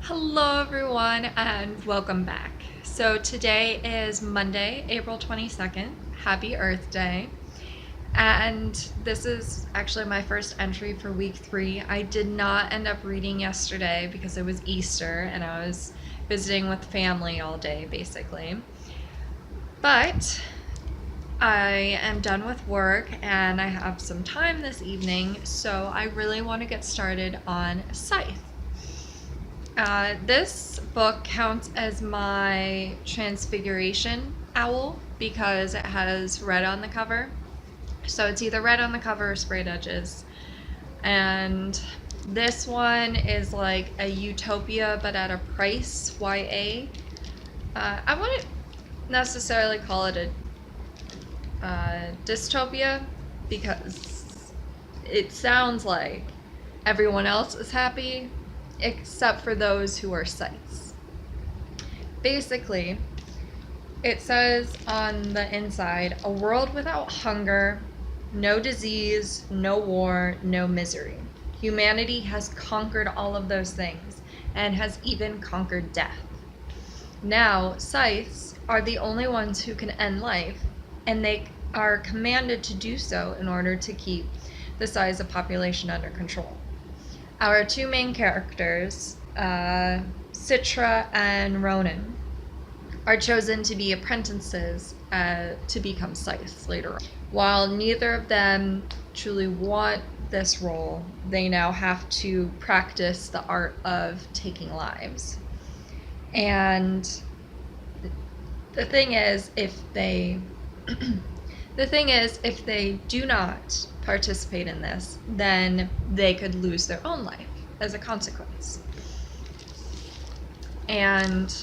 Hello everyone and welcome back. So today is Monday, April 22nd. Happy Earth Day. And this is actually my first entry for week 3. I did not end up reading yesterday because it was Easter and I was visiting with family all day basically. But I am done with work and I have some time this evening, so I really want to get started on Scythe. This book counts as my Transfiguration owl because it has red on the cover. So it's either red on the cover or sprayed edges. And this one is like a utopia but at a price, YA. I wouldn't necessarily call it a dystopia because it sounds like everyone else is happy except for those who are Scythes. Basically, it says on the inside, a world without hunger, no disease, no war, no misery. Humanity has conquered all of those things and has even conquered death. Now, Scythes are the only ones who can end life, and they are commanded to do so in order to keep the size of population under control. Our two main characters, Citra and Ronan, are chosen to be apprentices to become Scythes later on. While neither of them truly want this role, they now have to practice the art of taking lives. And the thing is, if they do not participate in this, then they could lose their own life as a consequence. And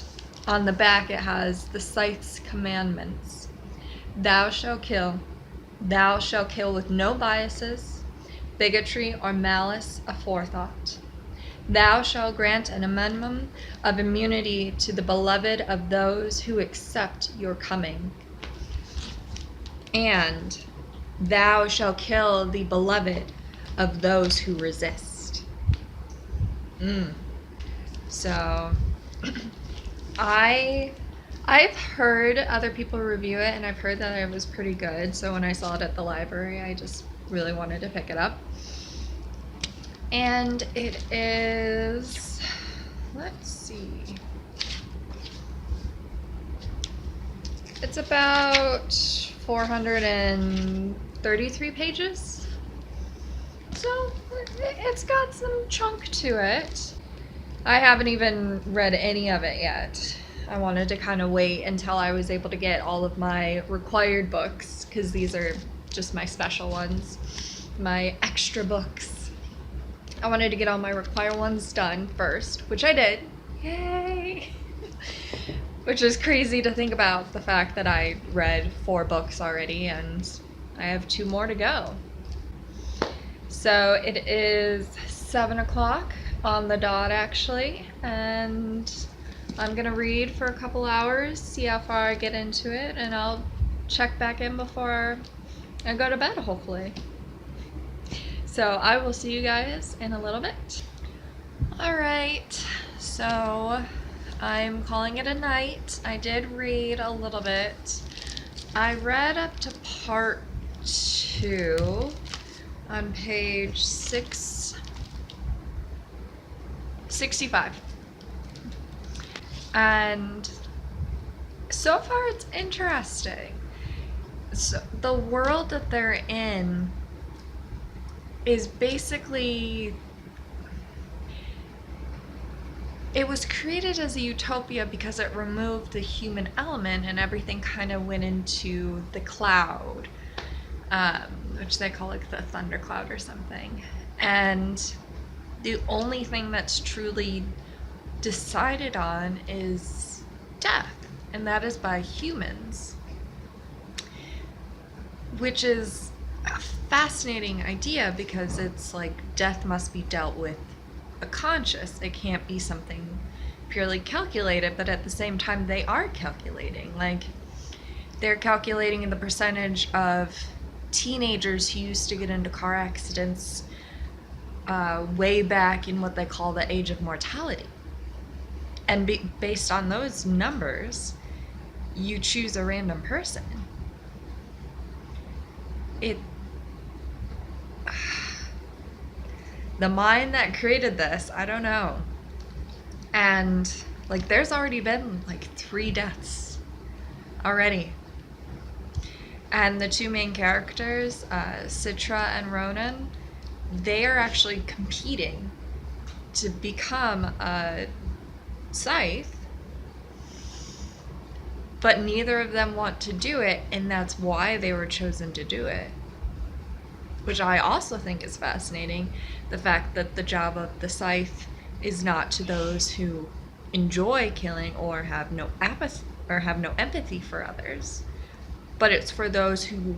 on the back it has the Scythe's commandments. Thou shalt kill. Thou shalt kill with no biases, bigotry, or malice aforethought. Thou shalt grant an amendment of immunity to the beloved of those who accept your coming. And thou shalt kill the beloved of those who resist. So, I've heard other people review it, and I've heard that it was pretty good. So when I saw it at the library, I just really wanted to pick it up. And it is, let's see, it's about 433 pages. So it's got some chunk to it. I haven't even read any of it yet. I wanted to kind of wait until I was able to get all of my required books, because these are just my special ones, my extra books. I wanted to get all my required ones done first, which I did. Yay! Which is crazy to think about, the fact that I read 4 books already and I have 2 more to go. So it is 7 o'clock on the dot actually, and I'm gonna read for a couple hours, see how far I get into it, and I'll check back in before I go to bed hopefully. So I will see you guys in a little bit. Alright, so I'm calling it a night. I did read a little bit. I read up to part 2 on page 665. And so far it's interesting. So the world that they're in is basically, it was created as a utopia because it removed the human element and everything kind of went into the cloud, which they call like the thundercloud or something. And the only thing that's truly decided on is death, and that is by humans, which is a fascinating idea because it's like death must be dealt with a conscious. It can't be something purely calculated, but at the same time they are calculating. Like, they're calculating the percentage of teenagers who used to get into car accidents way back in what they call the age of mortality. And based on those numbers, you choose a random person. The mind that created this, I don't know. And like, there's already been like 3 deaths already. And the 2 main characters, Citra and Ronan, they are actually competing to become a Scythe, but neither of them want to do it, and that's why they were chosen to do it. Which I also think is fascinating, the fact that the job of the Scythe is not to those who enjoy killing or have no empathy for others, but it's for those who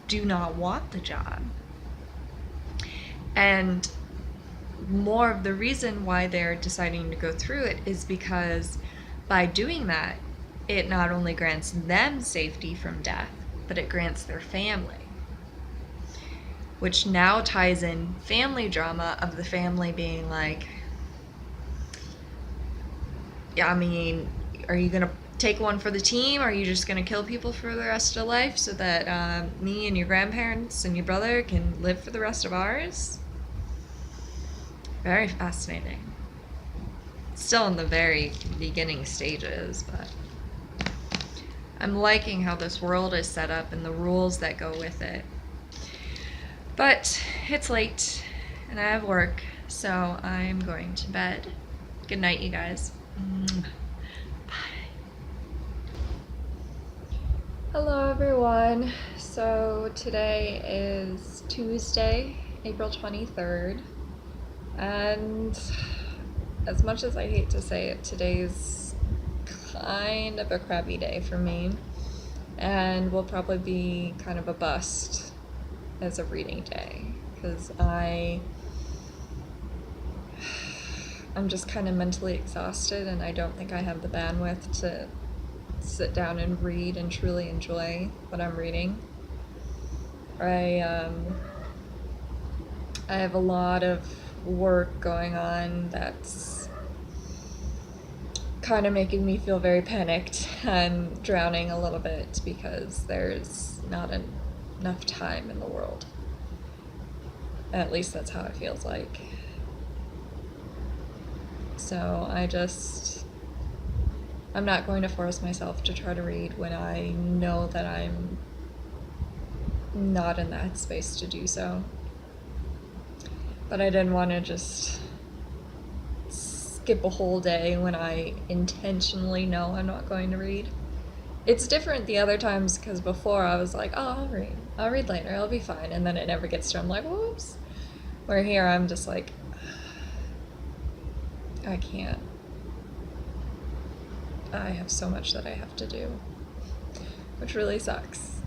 do not want the job. And more of the reason why they're deciding to go through it is because by doing that, it not only grants them safety from death, but it grants their family. Which now ties in family drama of the family being like, yeah, I mean, are you going to take one for the team? Or are you just going to kill people for the rest of life so that me and your grandparents and your brother can live for the rest of ours? Very fascinating. Still in the very beginning stages, but I'm liking how this world is set up and the rules that go with it. But it's late and I have work, so I'm going to bed. Good night, you guys. Bye. Hello, everyone. So today is Tuesday, April 23rd. And as much as I hate to say it, today's kind of a crappy day for me. And will probably be kind of a bust as a reading day, because I'm just kind of mentally exhausted and I don't think I have the bandwidth to sit down and read and truly enjoy what I'm reading. I have a lot of work going on that's kind of making me feel very panicked and drowning a little bit because there's not enough time in the world. At least that's how it feels like. So I'm not going to force myself to try to read when I know that I'm not in that space to do so. But I didn't want to just skip a whole day when I intentionally know I'm not going to read. It's different the other times, because before I was like, oh, I'll read later, I'll be fine, and then it never gets to, I'm like, whoops. Where here I'm just like, I can't. I have so much that I have to do, which really sucks,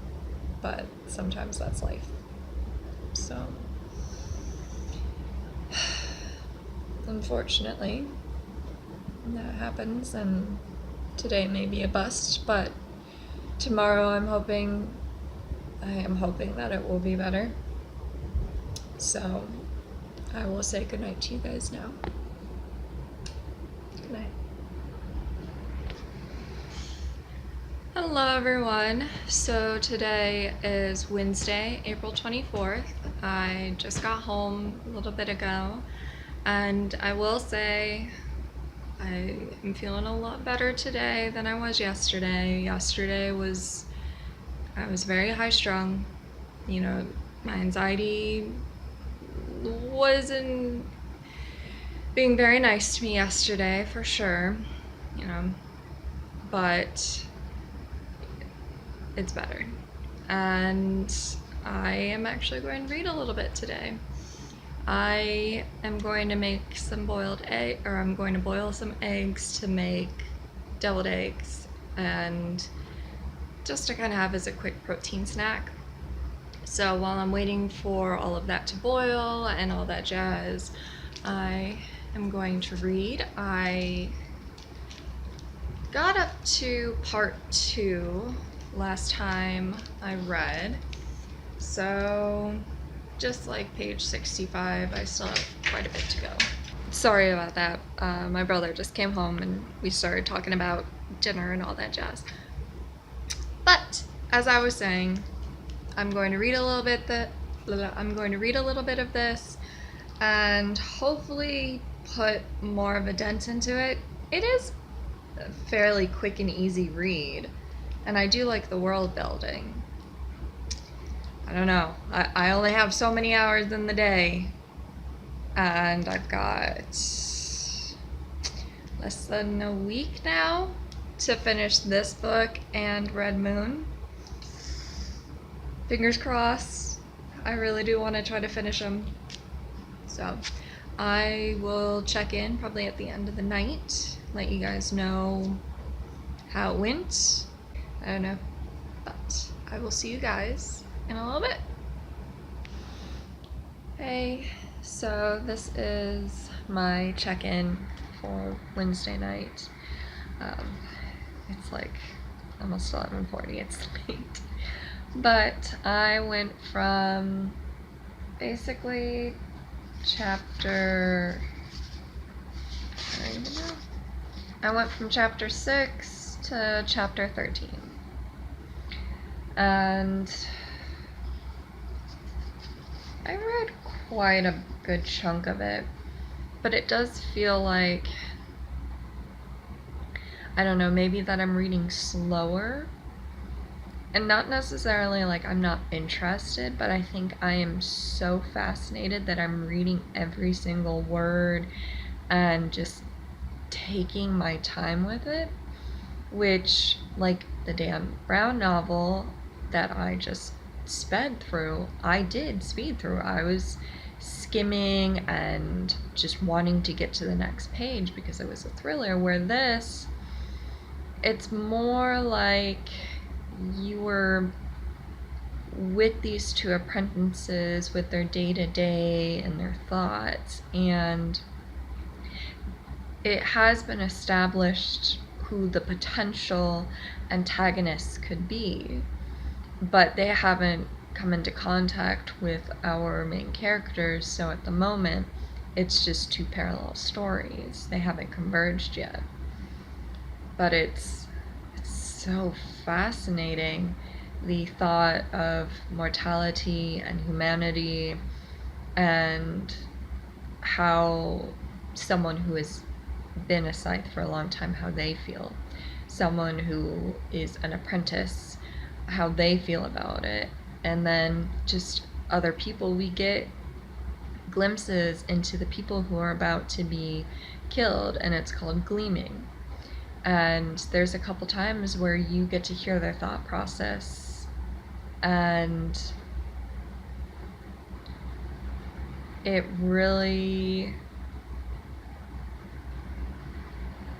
but sometimes that's life. So, unfortunately, that happens, and today may be a bust, but tomorrow I am hoping that it will be better. So I will say goodnight to you guys now. Good night. Hello, everyone. So today is Wednesday, April 24th. I just got home a little bit ago, and I will say I am feeling a lot better today than I was yesterday. I was very high strung. You know, my anxiety wasn't being very nice to me yesterday, for sure, you know, but it's better. And I am actually going to read a little bit today. I am going to make some I'm going to boil some eggs to make deviled eggs, and just to kind of have as a quick protein snack. So while I'm waiting for all of that to boil and all that jazz, I am going to read. I got up to part 2 last time I read, so just like page 65, I still have quite a bit to go. Sorry about that. My brother just came home and we started talking about dinner and all that jazz. But as I was saying, I'm going to read a little bit of this and hopefully put more of a dent into it. It is a fairly quick and easy read, and I do like the world building. I don't know. I only have so many hours in the day, and I've got less than a week now to finish this book and Red Moon. Fingers crossed. I really do want to try to finish them. So I will check in probably at the end of the night, let you guys know how it went. I don't know, but I will see you guys in a little bit. Hey, so this is my check-in for Wednesday night. It's like almost 11:40, it's late. But I went from basically chapter 6 to chapter 13. And I read quite a good chunk of it, but it does feel like, I don't know, maybe that I'm reading slower. And not necessarily like I'm not interested, but I think I am so fascinated that I'm reading every single word and just taking my time with it, which, like the Dan Brown novel that I just sped through, I did speed through. I was skimming and just wanting to get to the next page because it was a thriller, where this, it's more like you were with these two apprentices with their day-to-day and their thoughts, and it has been established who the potential antagonists could be, but they haven't come into contact with our main characters, so at the moment it's just two parallel stories. They haven't converged yet. But it's so fascinating, the thought of mortality and humanity, and how someone who has been a Scythe for a long time, how they feel. Someone who is an apprentice, how they feel about it. And then just other people, we get glimpses into the people who are about to be killed, and it's called gleaming. And there's a couple times where you get to hear their thought process, and it really,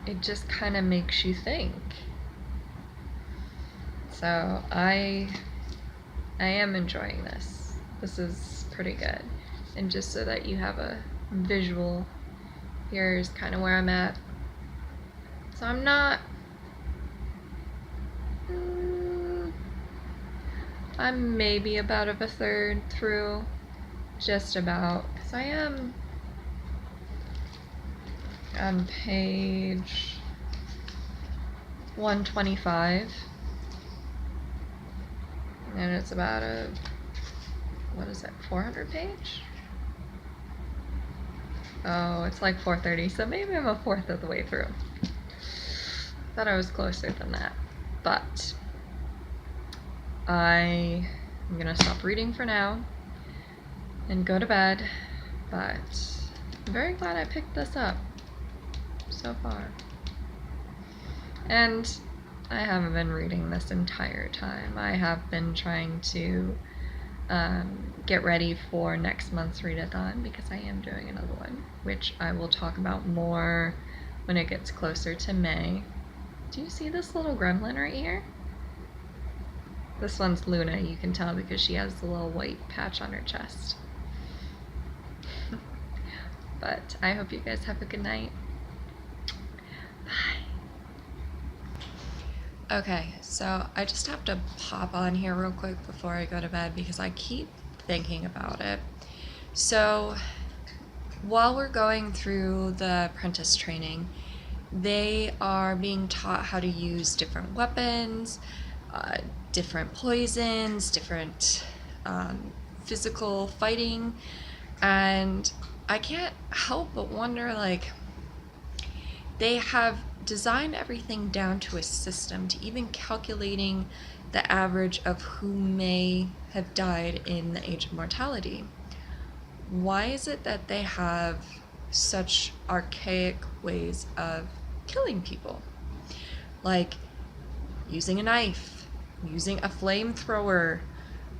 it just kind of makes you think. So I am enjoying this. This is pretty good. And just so that you have a visual, here's kind of where I'm at. So I'm not, I'm maybe about a third through, just about, because I am on page 125, and it's about a, what is it, 400 page? Oh, it's like 430, so maybe I'm a fourth of the way through. Thought I was closer than that, but I'm gonna stop reading for now and go to bed, but I'm very glad I picked this up so far. And I haven't been reading this entire time. I have been trying to get ready for next month's Readaton, because I am doing another one, which I will talk about more when it gets closer to May. Do you see this little gremlin right here? This one's Luna, you can tell because she has the little white patch on her chest. But I hope you guys have a good night. Bye. Okay, so I just have to pop on here real quick before I go to bed because I keep thinking about it. So while we're going through the apprentice training, they are being taught how to use different weapons, different poisons, different physical fighting, and I can't help but wonder, like, they have designed everything down to a system, to even calculating the average of who may have died in the Age of Mortality. Why is it that they have such archaic ways of killing people? Like using a knife, using a flamethrower,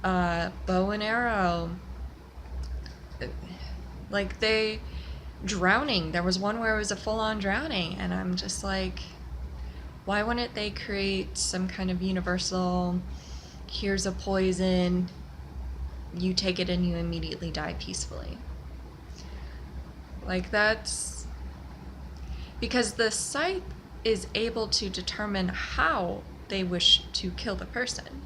bow and arrow. Like drowning. There was one where it was a full-on drowning, and I'm just like, why wouldn't they create some kind of universal, here's a poison, you take it and you immediately die peacefully? Like, that's because the Scythe is able to determine how they wish to kill the person.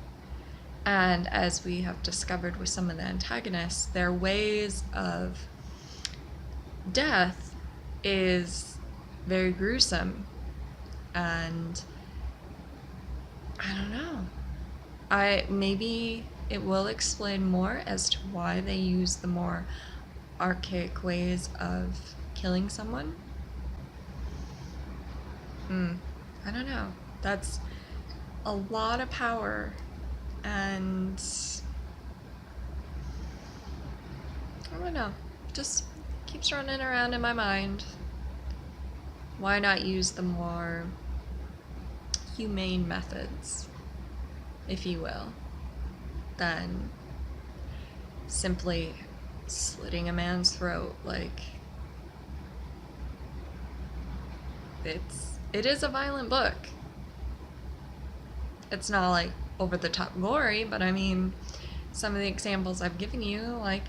And as we have discovered with some of the antagonists, their ways of death is very gruesome. And I don't know. Maybe it will explain more as to why they use the more archaic ways of killing someone. I don't know. That's a lot of power, and I don't know. Just keeps running around in my mind. Why not use the more humane methods, if you will, than simply slitting a man's throat? Like, it is a violent book. It's not like over the top gory, but I mean, some of the examples I've given you, like,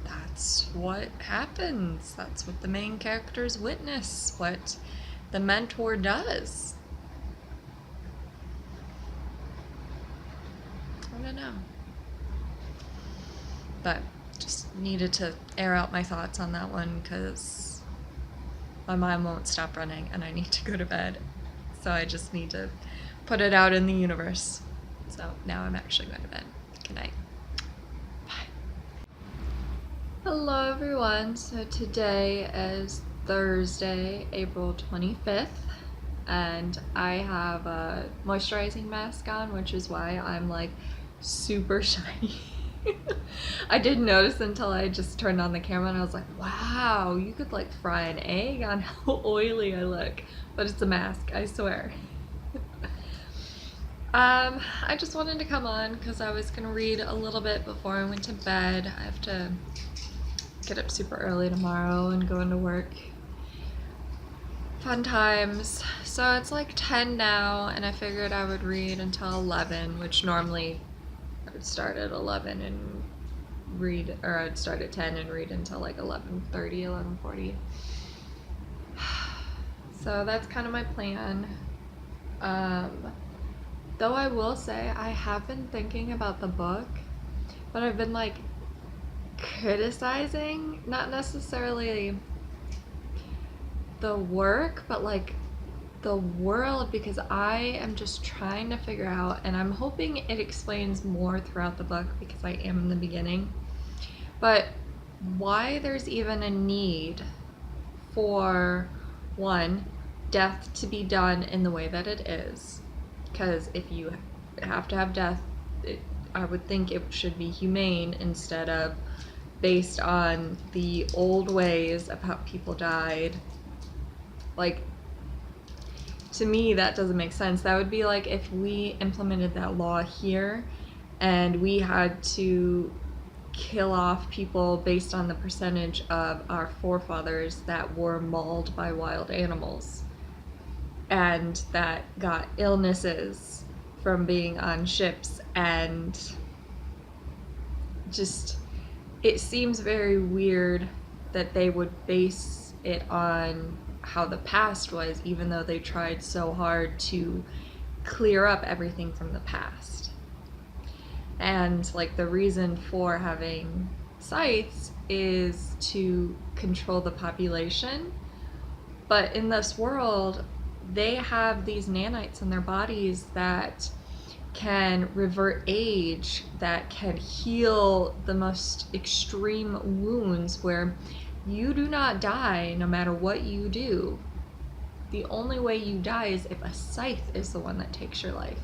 that's what happens. That's what the main characters witness, what the mentor does. I don't know. But just needed to air out my thoughts on that one because my mind won't stop running and I need to go to bed. So I just need to put it out in the universe. So now I'm actually going to bed. Good night. Bye. Hello everyone. So today is Thursday, April 25th, and I have a moisturizing mask on, which is why I'm like super shiny. I didn't notice until I just turned on the camera and I was like, wow, you could like fry an egg on how oily I look. But it's a mask, I swear. I just wanted to come on because I was going to read a little bit before I went to bed. I have to get up super early tomorrow and go into work. Fun times. So it's like 10 now, and I figured I would read until 11, which normally I would start at 11 and read, or I'd start at 10 and read until like 11:30, 11:40. So that's kind of my plan. Though I will say I have been thinking about the book, but I've been like criticizing, not necessarily the work, but like the world, because I am just trying to figure out, and I'm hoping it explains more throughout the book because I am in the beginning, but why there's even a need for, one, death to be done in the way that it is. Because if you have to have death, I would think it should be humane instead of based on the old ways of how people died. Like, to me, that doesn't make sense. That would be like if we implemented that law here and we had to kill off people based on the percentage of our forefathers that were mauled by wild animals and that got illnesses from being on ships, and just, it seems very weird that they would base it on how the past was, even though they tried so hard to clear up everything from the past. And like the reason for having scythes is to control the population. But in this world, they have these nanites in their bodies that can revert age, that can heal the most extreme wounds where you do not die no matter what you do. The only way you die is if a scythe is the one that takes your life.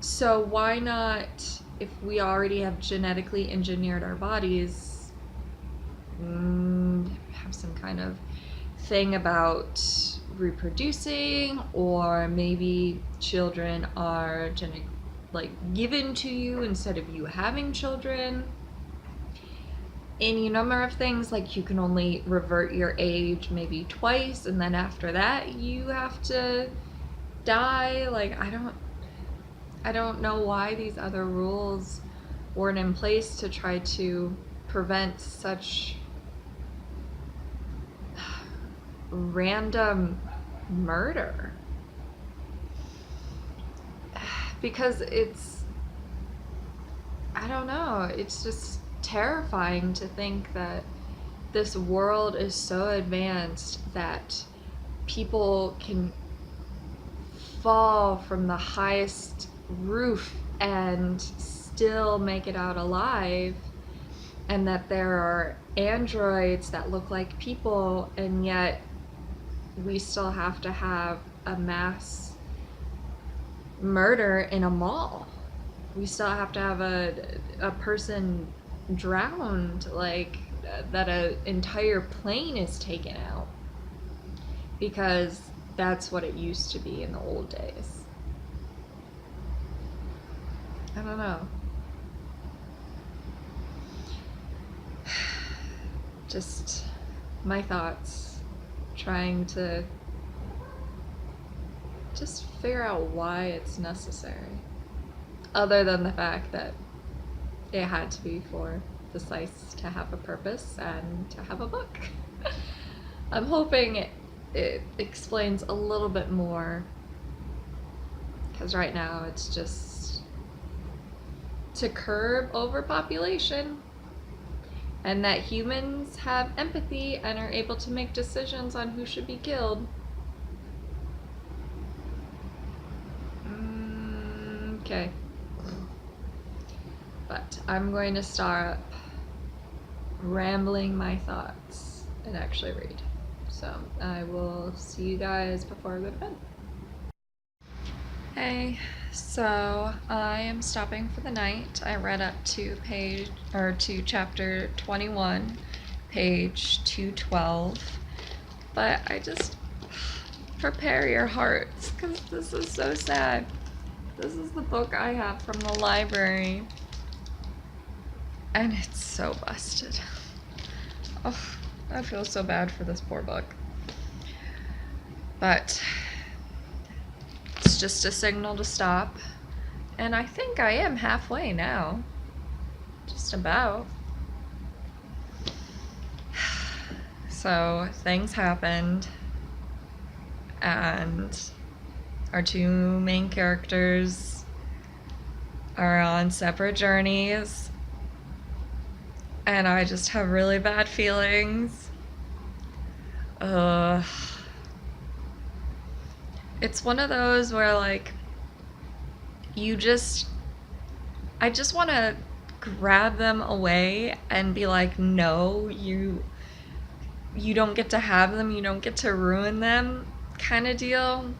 So why not, if we already have genetically engineered our bodies, have some kind of thing about reproducing, or maybe children are given to you instead of you having children. Any number of things, like you can only revert your age maybe twice, and then after that you have to die. Like, I don't know why these other rules weren't in place to try to prevent such random murder. Because I don't know, it's just terrifying to think that this world is so advanced that people can fall from the highest roof and still make it out alive, and that there are androids that look like people, and yet we still have to have a mass murder in a mall. We still have to have a person drowned, like that an entire plane is taken out, because that's what it used to be in the old days. I don't know. Just my thoughts, trying to just figure out why it's necessary, other than the fact that it had to be for the Scythe to have a purpose and to have a book. I'm hoping it explains a little bit more, because right now it's just to curb overpopulation, and that humans have empathy and are able to make decisions on who should be killed. Okay. But I'm going to start rambling my thoughts and actually read. So I will see you guys before I go to bed. Hey, so I am stopping for the night. I read up to chapter 21, page 212. But I just prepare your hearts, because this is so sad. This is the book I have from the library, and it's so busted. Oh, I feel so bad for this poor book. But it's just a signal to stop, and I think I am halfway now. Just about. So things happened, and our two main characters are on separate journeys, and I just have really bad feelings. It's one of those where, like, I just want to grab them away and be like, no, you don't get to have them, you don't get to ruin them, kind of deal.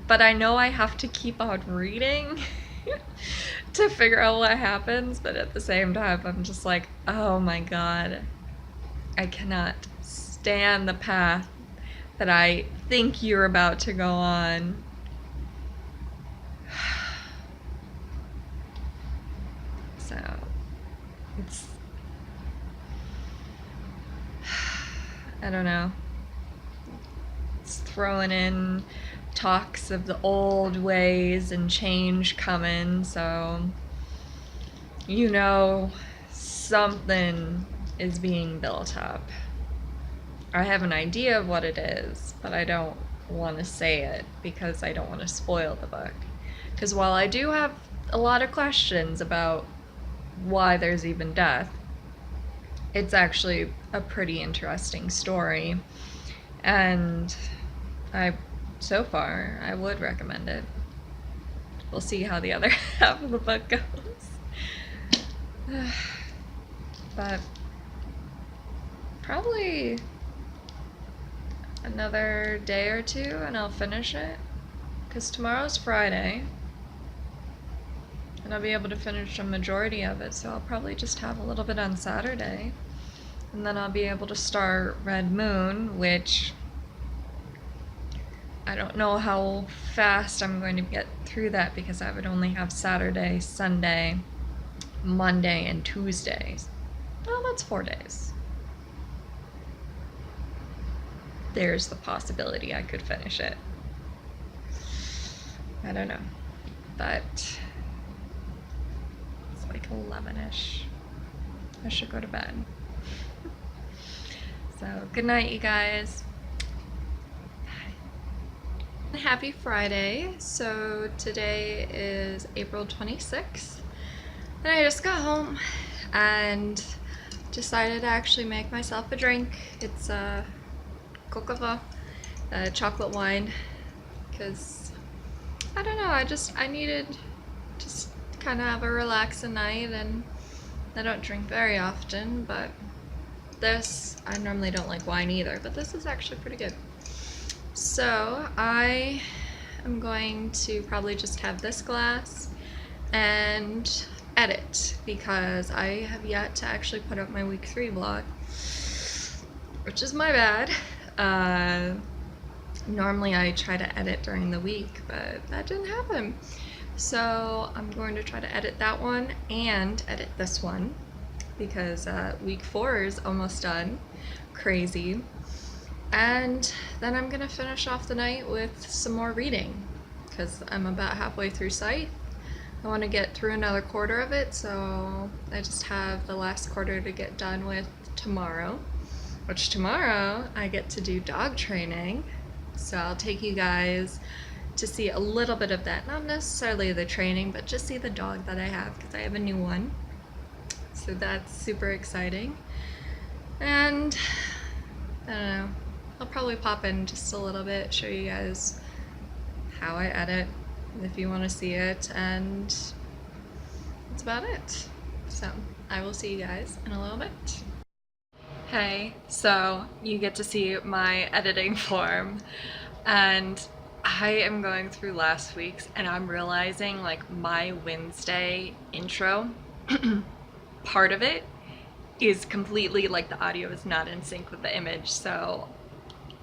But I know I have to keep on reading to figure out what happens, but at the same time, I'm just like, oh my god, I cannot stand the path that I think you're about to go on. So, I don't know. It's throwing in talks of the old ways and change coming, so something is being built up. I have an idea of what it is, but I don't want to say it because I don't want to spoil the book. Because while I do have a lot of questions about why there's even death. It's actually a pretty interesting story, and so far, I would recommend it. We'll see how the other half of the book goes. But probably another day or two and I'll finish it, because tomorrow's Friday and I'll be able to finish a majority of it, so I'll probably just have a little bit on Saturday, and then I'll be able to start Red Moon, which I don't know how fast I'm going to get through that, because I would only have Saturday, Sunday, Monday, and Tuesdays. Well, that's 4 days. There's the possibility I could finish it. I don't know, but it's like 11-ish. I should go to bed. So, good night, you guys. Bye. Happy Friday. So, today is April 26th, and I just got home and decided to actually make myself a drink. It's cocoa, chocolate wine, because I don't know, I needed just kind of have a relaxing night, and I don't drink very often, but this, I normally don't like wine either, but this is actually pretty good. So I am going to probably just have this glass and edit, because I have yet to actually put up my week 3 vlog, which is my bad. Normally I try to edit during the week, but that didn't happen. So I'm going to try to edit that one and edit this one, because week 4 is almost done. Crazy. And then I'm gonna finish off the night with some more reading, because I'm about halfway through Scythe. I want to get through another quarter of it, so I just have the last quarter to get done with tomorrow, which tomorrow I get to do dog training. So I'll take you guys to see a little bit of that, not necessarily the training, but just see the dog that I have, because I have a new one. So that's super exciting. And I don't know, I'll probably pop in just a little bit, show you guys how I edit if you want to see it, and that's about it. So I will see you guys in a little bit. Hey, so you get to see my editing form, and I am going through last week's, and I'm realizing like my Wednesday intro, part of it is completely like the audio is not in sync with the image, so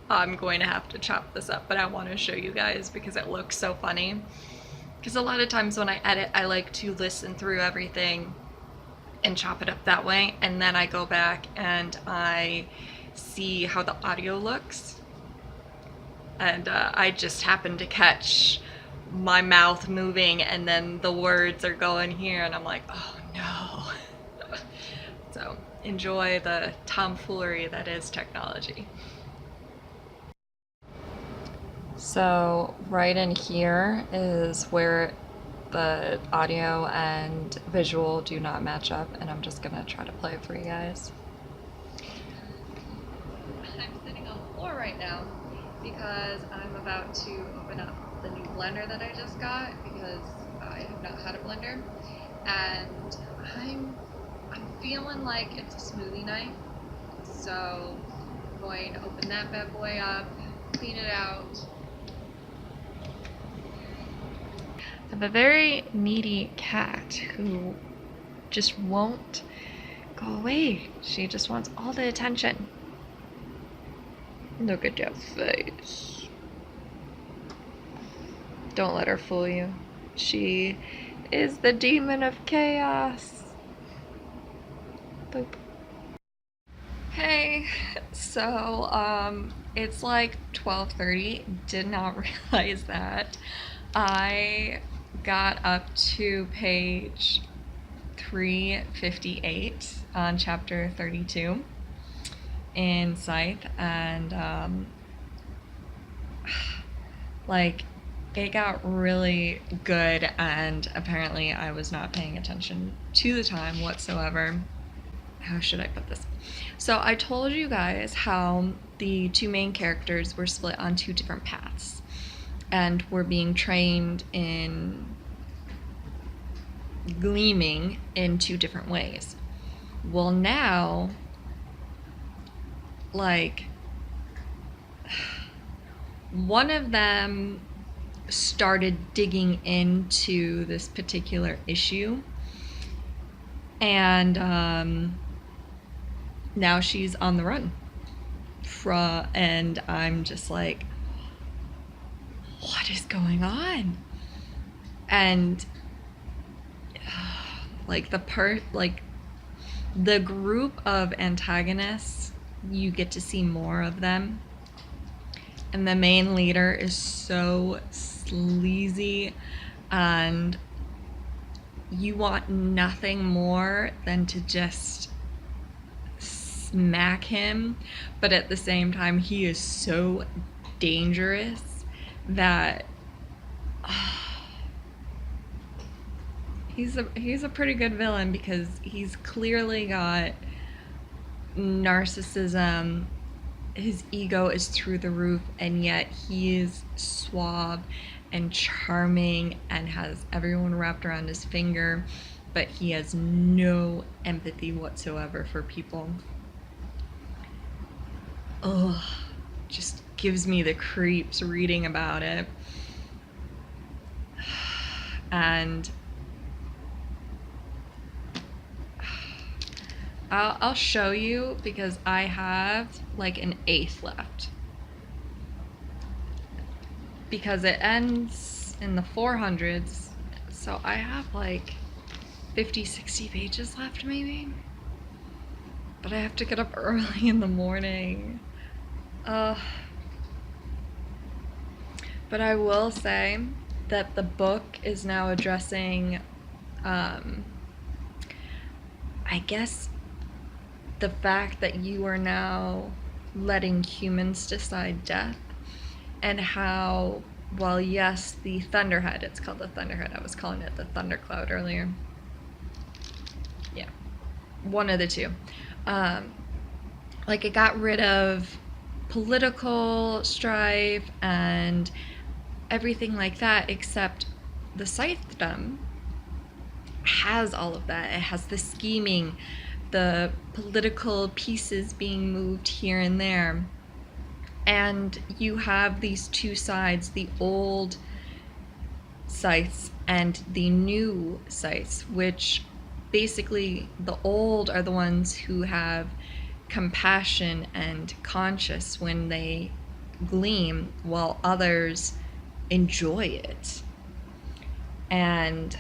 I'm going to have to chop this up, but I want to show you guys because it looks so funny. Because a lot of times when I edit, I like to listen through everything and chop it up that way, and then I go back and I see how the audio looks, and I just happen to catch my mouth moving and then the words are going here, and I'm like, oh no. So enjoy the tomfoolery that is technology. So right in here is where the audio and visual do not match up, and I'm just gonna try to play it for you guys. I'm sitting on the floor right now because I'm about to open up the new blender that I just got, because I have not had a blender, and I'm feeling like it's a smoothie night, so I'm going to open that bad boy up, clean it out. I have a very needy cat who just won't go away. She just wants all the attention. Look at that face. Don't let her fool you. She is the demon of chaos. Boop. Hey, so it's like 12:30. Did not realize that. I got up to page 358 on chapter 32 in Scythe, and like it got really good, and apparently I was not paying attention to the time whatsoever. How should I put this? So I told you guys how the two main characters were split on two different paths and were being trained in gleaming in two different ways. Well, now, like, one of them started digging into this particular issue, and now she's on the run. And I'm just like, what is going on? And like the group of antagonists, you get to see more of them. And the main leader is so sleazy, and you want nothing more than to just smack him. But at the same time, he is so dangerous that he's a pretty good villain, because he's clearly got narcissism. His ego is through the roof, and yet he is suave and charming and has everyone wrapped around his finger, but he has no empathy whatsoever for people. Ugh, just gives me the creeps reading about it. And I'll show you, because I have like an eighth left, because it ends in the 400s, so I have like 50-60 pages left maybe, but I have to get up early in the morning. But I will say that the book is now addressing I guess the fact that you are now letting humans decide death, and how, well, yes, the Thunderhead, it's called the Thunderhead, I was calling it the Thundercloud earlier. Yeah, one of the two. Like, it got rid of political strife and everything like that, except the Scythedom has all of that. It has the scheming, the political pieces being moved here and there. And you have these two sides, the old Scythes and the new Scythes, which basically the old are the ones who have compassion and conscience when they gleam, while others enjoy it. And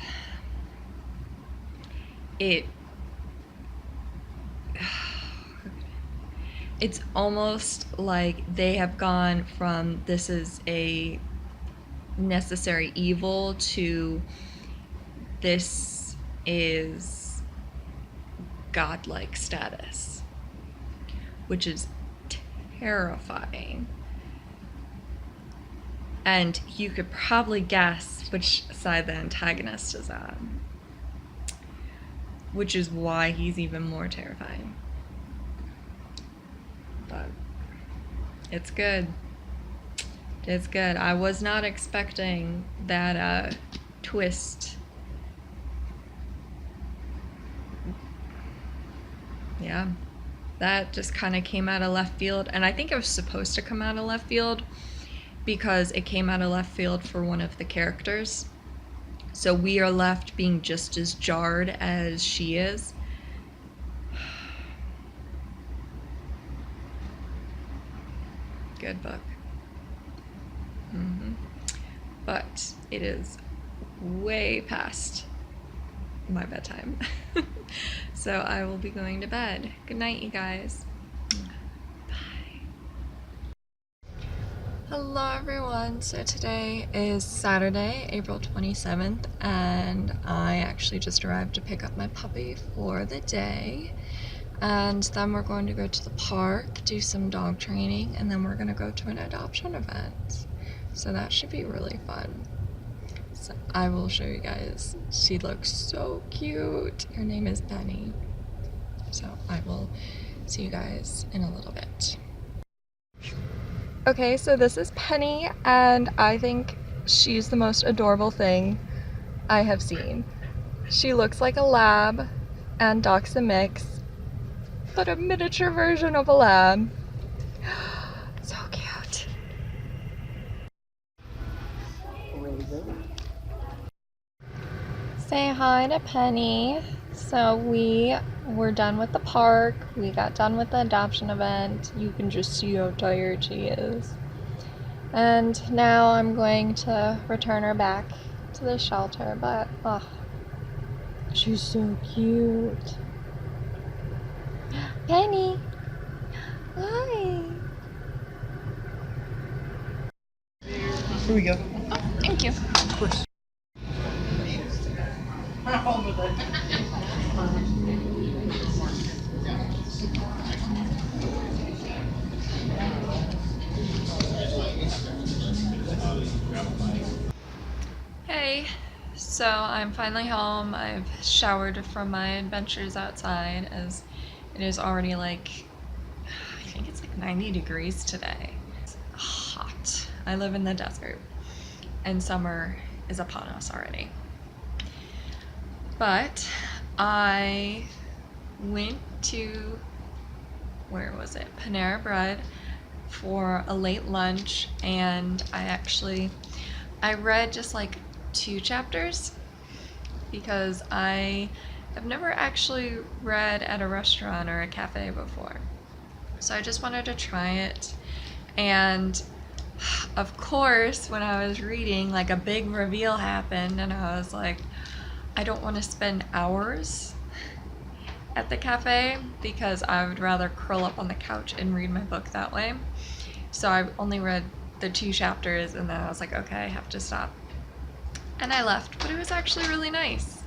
it's almost like they have gone from this is a necessary evil to this is godlike status, which is terrifying. And you could probably guess which side the antagonist is on, which is why he's even more terrifying. But it's good. It's good. I was not expecting that twist. Yeah, that just kind of came out of left field, and I think it was supposed to come out of left field because it came out of left field for one of the characters. So we are left being just as jarred as she is. Good book. But it is way past my bedtime. So I will be going to bed. Good night, you guys. Bye. Hello everyone. So today is Saturday, April 27th, and I actually just arrived to pick up my puppy for the day. And then we're going to go to the park, do some dog training, and then we're going to go to an adoption event. So that should be really fun. So I will show you guys. She looks so cute. Her name is Penny. So I will see you guys in a little bit. Okay, so this is Penny, and I think she's the most adorable thing I have seen. She looks like a lab and Doc's a mix, but a miniature version of a lab. So cute. Say hi to Penny. So we were done with the park. We got done with the adoption event. You can just see how tired she is. And now I'm going to return her back to the shelter, but oh, she's so cute. Penny! Hi! Here we go. Oh, thank you. Of course. Hey, so I'm finally home. I've showered from my adventures outside as it is already like, I think it's like 90 degrees today. It's hot. I live in the desert and summer is upon us already. But I went to, where was it? Panera Bread for a late lunch, and I read just like 2 chapters because I have never actually read at a restaurant or a cafe before. So I just wanted to try it. And of course, when I was reading, like a big reveal happened, and I was like, I don't want to spend hours at the cafe because I would rather curl up on the couch and read my book that way. So I only read the 2 chapters, and then I was like, okay, I have to stop. And I left, but it was actually really nice.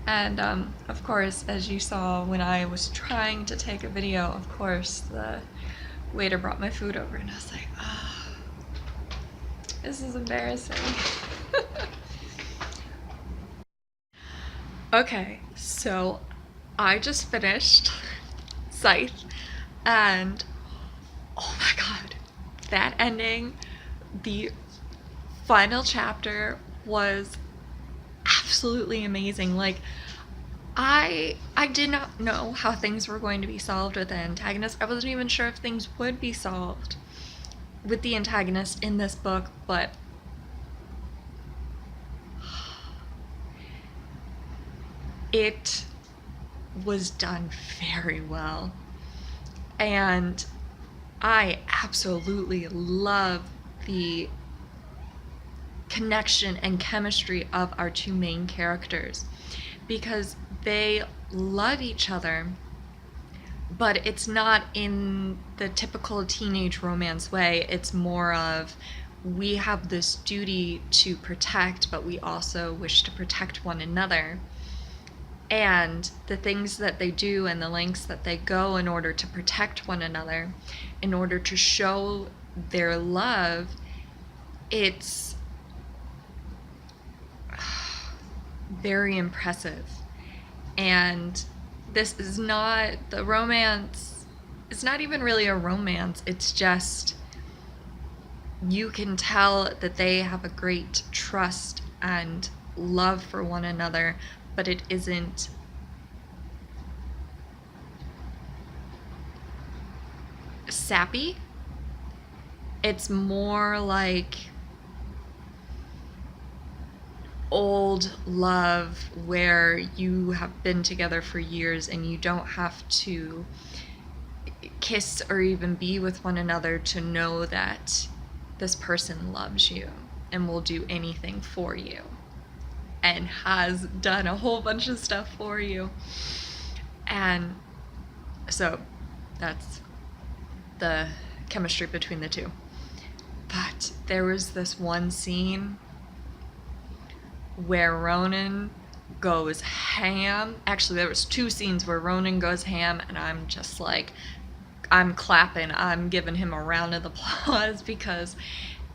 And of course, as you saw when I was trying to take a video, of course, the waiter brought my food over, and I was like, oh, this is embarrassing. Okay, so I just finished Scythe, and oh my god, that ending, the final chapter was absolutely amazing. Like, I did not know how things were going to be solved with the antagonist. I wasn't even sure if things would be solved with the antagonist in this book, but it was done very well. And I absolutely love the connection and chemistry of our 2 main characters because they love each other, but it's not in the typical teenage romance way. It's more of, we have this duty to protect, but we also wish to protect one another. And the things that they do and the lengths that they go in order to protect one another, in order to show their love, it's very impressive. And this is not the romance, it's not even really a romance, it's just, you can tell that they have a great trust and love for one another, but it isn't sappy. It's more like old love where you have been together for years and you don't have to kiss or even be with one another to know that this person loves you and will do anything for you and has done a whole bunch of stuff for you. And so that's the chemistry between the 2. But there was this one scene where Ronan goes ham. Actually, there was 2 scenes where Ronan goes ham, and I'm just like, I'm clapping, I'm giving him a round of applause because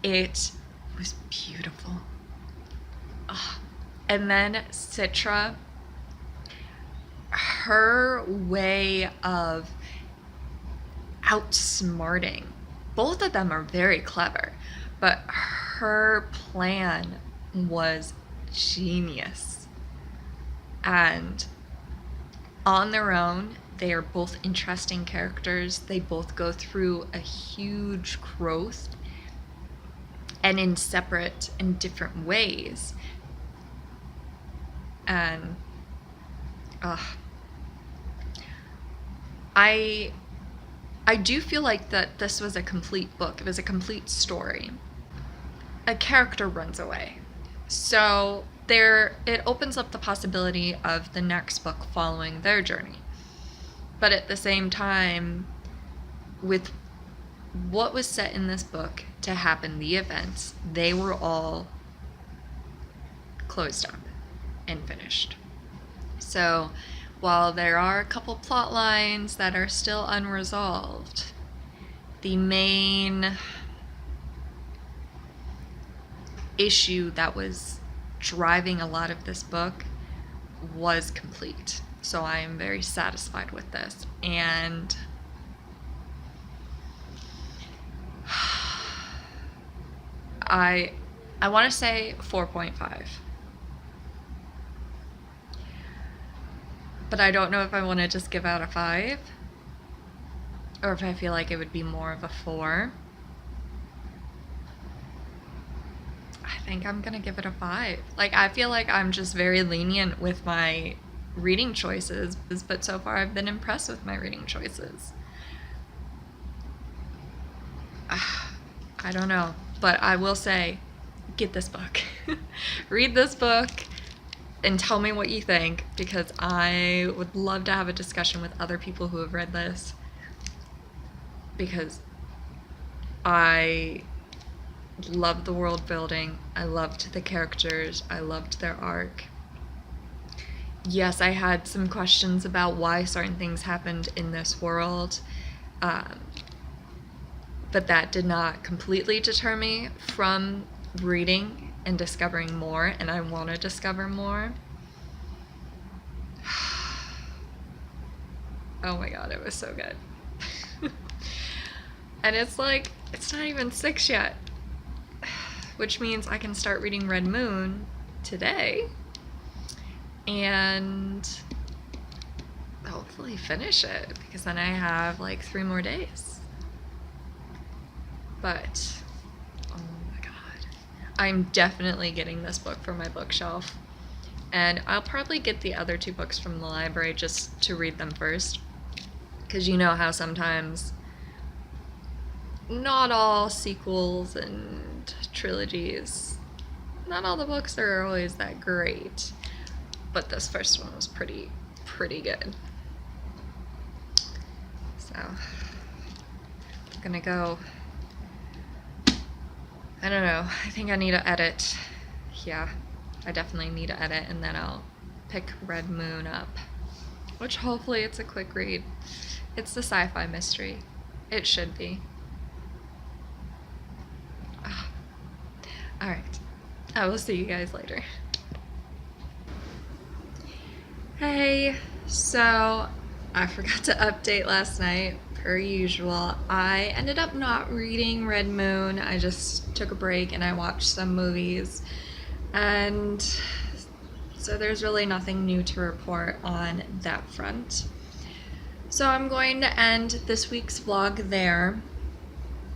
It was beautiful. Ugh. And then Citra, her way of outsmarting, both of them are very clever, but her plan was genius. And on their own, they are both interesting characters. They both go through a huge growth, and in separate and different ways. And I do feel like that this was a complete book. It was a complete story. A character runs away. So it opens up the possibility of the next book following their journey. But at the same time, with what was set in this book to happen, the events, they were all closed up and finished. So while there are a couple plot lines that are still unresolved, the main issue that was driving a lot of this book was complete. So I am very satisfied with this. And I want to say 4.5. But I don't know if I want to just give out a 5 or if I feel like it would be more of a 4. I think I'm going to give it a 5. Like, I feel like I'm just very lenient with my reading choices, but so far I've been impressed with my reading choices. I don't know, but I will say, get this book. Read this book and tell me what you think, because I would love to have a discussion with other people who have read this, because I loved the world building, I loved the characters, I loved their arc. Yes, I had some questions about why certain things happened in this world, but that did not completely deter me from reading and discovering more, and I want to discover more. Oh my god, it was so good. And it's like, it's not even 6 yet, which means I can start reading Red Moon today and hopefully finish it, because then I have like 3 more days. But oh my god, I'm definitely getting this book for my bookshelf, and I'll probably get the other 2 books from the library just to read them first, because you know how sometimes not all sequels and trilogies, not all the books are always that great, but this first one was pretty good. So I'm gonna go, I don't know, I think I need to edit. Yeah, I definitely need to edit, and then I'll pick Red Moon up, which hopefully it's a quick read. It's the sci-fi mystery. It should be. Alright, I will see you guys later. Hey, so I forgot to update last night, per usual. I ended up not reading Red Moon. I just took a break and I watched some movies, and so there's really nothing new to report on that front. So I'm going to end this week's vlog there.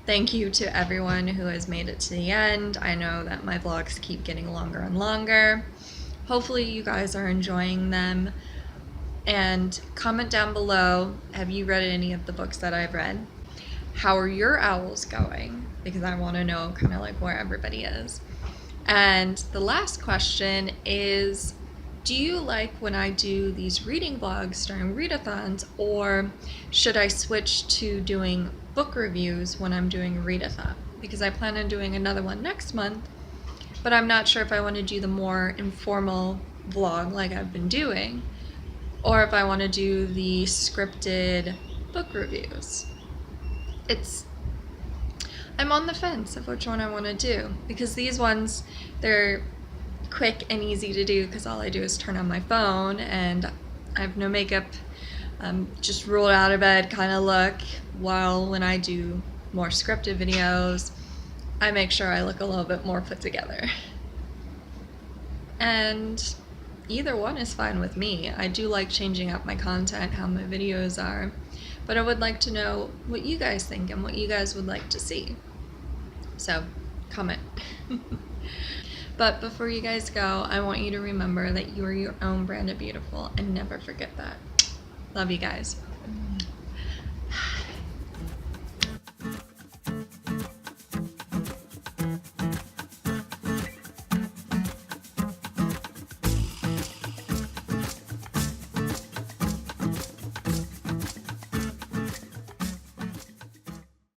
Thank you to everyone who has made it to the end. I know that my vlogs keep getting longer and longer. Hopefully you guys are enjoying them. And comment down below, have you read any of the books that I've read? How are your owls going? Because I want to know kind of like where everybody is. And the last question is, do you like when I do these reading vlogs during readathons, or should I switch to doing book reviews when I'm doing a readathon? Because I plan on doing another one next month, but I'm not sure if I want to do the more informal vlog like I've been doing, or if I want to do the scripted book reviews. I'm on the fence of which one I want to do, because these ones, they're quick and easy to do because all I do is turn on my phone and I have no makeup, just rolled out of bed kind of look. While when I do more scripted videos, I make sure I look a little bit more put together. And either one is fine with me. I do like changing up my content, how my videos are, but I would like to know what you guys think and what you guys would like to see. So, comment. But before you guys go, I want you to remember that you are your own brand of beautiful and never forget that. Love you guys.